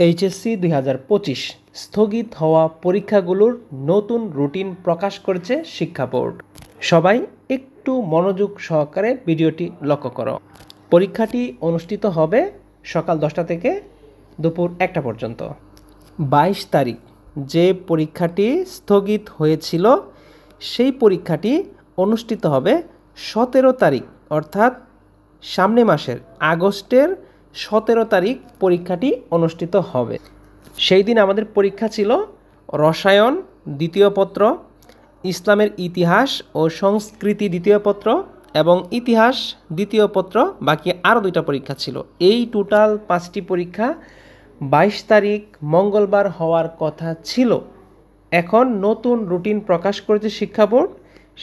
HSC 2025 স্থগিত হওয়া পরীক্ষাগুলোর নতুন রুটিন প্রকাশ করেছে শিক্ষা বোর্ড। সবাই একটু মনোযোগ সহকারে ভিডিওটি লক্ষ্য করো। পরীক্ষাটি অনুষ্ঠিত হবে সকাল 10টা থেকে দুপুর 1টা পর্যন্ত। 22 তারিখ যে পরীক্ষাটি স্থগিত হয়েছিল সেই পরীক্ষাটি অনুষ্ঠিত হবে 17 তারিখ, অর্থাৎ সামনে মাসের আগস্টের 17 তারিখ পরীক্ষাটি অনুষ্ঠিত হবে। সেই দিন আমাদের পরীক্ষা ছিল রসায়ন দ্বিতীয় পত্র, ইসলামের ইতিহাস ও সংস্কৃতি দ্বিতীয় পত্র এবং ইতিহাস দ্বিতীয় পত্র, বাকি আরও 2টা পরীক্ষা ছিল। এই টোটাল 5টি পরীক্ষা 22 তারিখ মঙ্গলবার হওয়ার কথা ছিল। এখন নতুন রুটিন প্রকাশ করেছে শিক্ষা বোর্ড।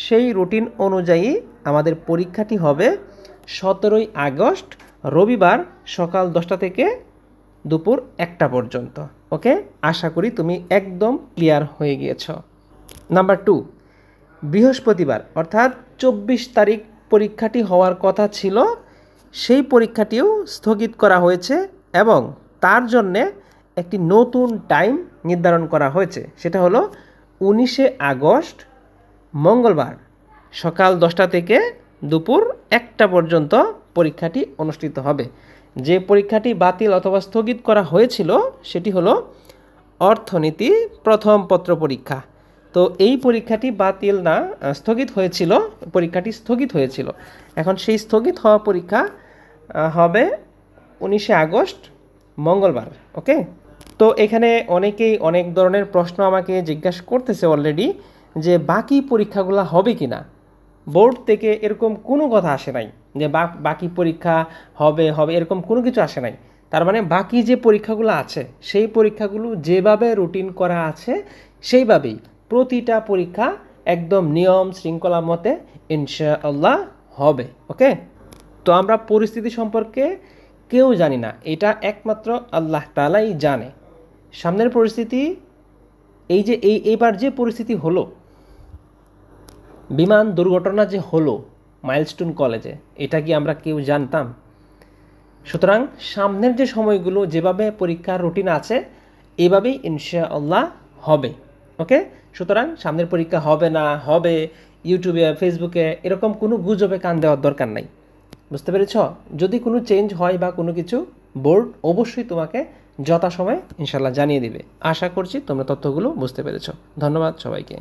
সেই রুটিন অনুযায়ী আমাদের পরীক্ষাটি হবে 17 আগস্ট রবিবার সকাল 10টা থেকে দুপুর 1টা পর্যন্ত। ওকে, আশা করি তুমি একদম ক্লিয়ার হয়ে গিয়েছ। নাম্বার 2, বৃহস্পতিবার অর্থাৎ 24 তারিখ পরীক্ষাটি হওয়ার কথা ছিল, সেই পরীক্ষাটিও স্থগিত করা হয়েছে এবং তার জন্যে একটি নতুন টাইম নির্ধারণ করা হয়েছে। সেটা হলো 19 আগস্ট মঙ্গলবার সকাল 10টা থেকে দুপুর 1টা পর্যন্ত পরীক্ষাটি অনুষ্ঠিত হবে। যে পরীক্ষাটি বাতিল অথবা স্থগিত করা হয়েছিল সেটি হলো অর্থনীতি প্রথম পত্র পরীক্ষা। তো এই পরীক্ষাটি বাতিল না, স্থগিত হয়েছিল, পরীক্ষাটি স্থগিত হয়েছিল। এখন সেই স্থগিত হওয়া পরীক্ষা হবে 19 আগস্ট মঙ্গলবার। ওকে, তো এখানে অনেকেই অনেক ধরনের প্রশ্ন আমাকে জিজ্ঞাসা করতেছে অলরেডি যে বাকি পরীক্ষাগুলো হবে কি না। বোর্ড থেকে এরকম কোনো কথা আসে নাই যে বাকি পরীক্ষা হবে এরকম কোনো কিছু আসে নাই। তার মানে বাকি যে পরীক্ষাগুলো আছে সেই পরীক্ষাগুলো যেভাবে রুটিন করা আছে সেইভাবেই প্রতিটা পরীক্ষা একদম নিয়ম শৃঙ্খলা মতে ইনশাআল্লাহ হবে। ওকে, তো আমরা পরিস্থিতি সম্পর্কে কেউ জানি না, এটা একমাত্র আল্লাহ তাআলাই জানে। সামনের পরিস্থিতি এই যে এইবার যে পরিস্থিতি হলো, বিমান দুর্ঘটনা যে হলো মাইলস্টোন কলেজে, এটা কি আমরা কেউ জানতাম? সুতরাং সামনের যে সময়গুলো যেভাবে পরীক্ষার রুটিন আছে এভাবেই ইনশাআল্লাহ হবে। ওকে, সুতরাং সামনের পরীক্ষা হবে না হবে ইউটিউবে ফেসবুকে এরকম কোনো গুজবে কান দেওয়ার দরকার নাই। বুঝতে পেরেছ? যদি কোনো চেঞ্জ হয় বা কোনো কিছু, বোর্ড অবশ্যই তোমাকে যথাসময়ে ইনশাআল্লাহ জানিয়ে দিবে। আশা করছি তোমরা তথ্যগুলো বুঝতে পেরেছ। ধন্যবাদ সবাইকে।